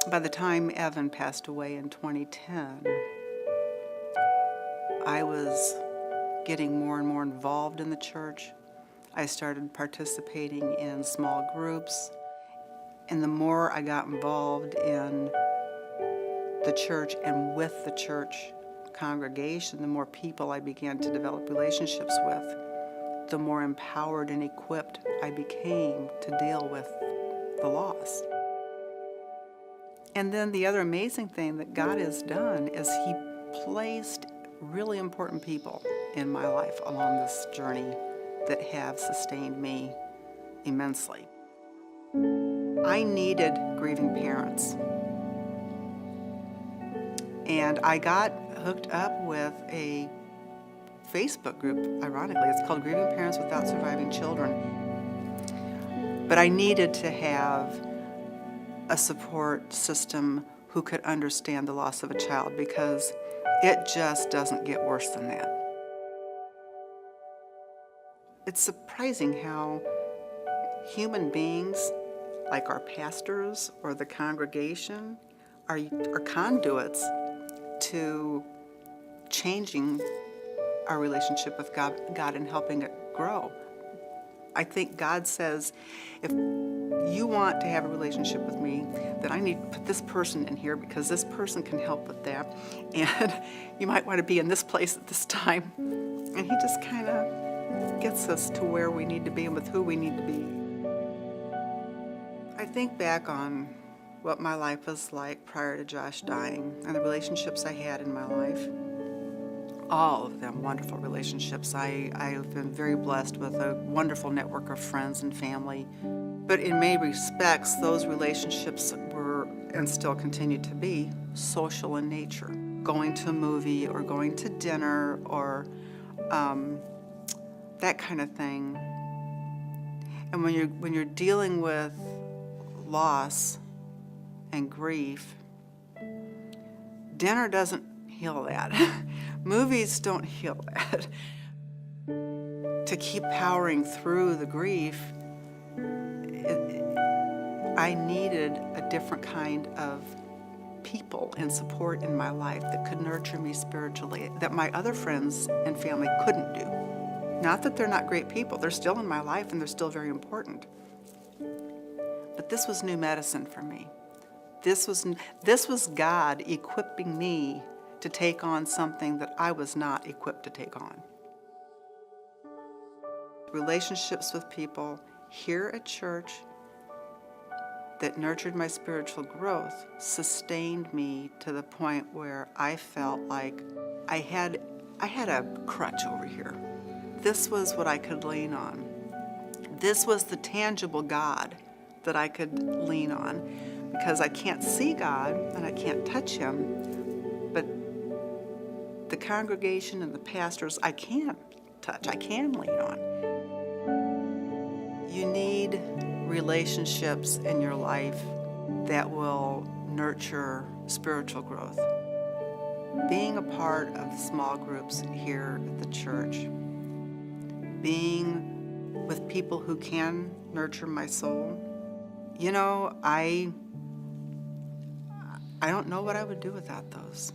By the time Evan passed away in 2010, I was getting more and more involved in the church. I started participating in small groups, and the more I got involved in the church and with the church congregation, the more people I began to develop relationships with, the more empowered and equipped I became to deal with the loss. And then the other amazing thing that God has done is He placed really important people in my life along this journey that have sustained me immensely. I needed grieving parents. And I got hooked up with a Facebook group, ironically. It's called Grieving Parents Without Surviving Children. But I needed to have a support system who could understand the loss of a child, because it just doesn't get worse than that. It's surprising how human beings, like our pastors or the congregation, are conduits to changing our relationship with God and helping it grow. I think God says, if you want to have a relationship with me, then I need to put this person in here because this person can help with that. And you might want to be in this place at this time. And He just kind of gets us to where we need to be and with who we need to be. I think back on what my life was like prior to Josh dying and the relationships I had in my life. All of them wonderful relationships. I have been very blessed with a wonderful network of friends and family. But in many respects, those relationships were, and still continue to be, social in nature. Going to a movie or going to dinner or that kind of thing. And when you're dealing with loss and grief, dinner doesn't heal that. Movies don't heal that. To keep powering through the grief, I needed a different kind of people and support in my life that could nurture me spiritually, that my other friends and family couldn't do. Not that they're not great people, they're still in my life and they're still very important. But this was new medicine for me. This was God equipping me to take on something that I was not equipped to take on. Relationships with people here at church that nurtured my spiritual growth sustained me to the point where I felt like I had a crutch over here. This was what I could lean on. This was the tangible God that I could lean on, because I can't see God and I can't touch Him, but the congregation and the pastors I can touch, I can lean on. You need relationships in your life that will nurture spiritual growth. Being a part of the small groups here at the church, being with people who can nurture my soul, I don't know what I would do without those.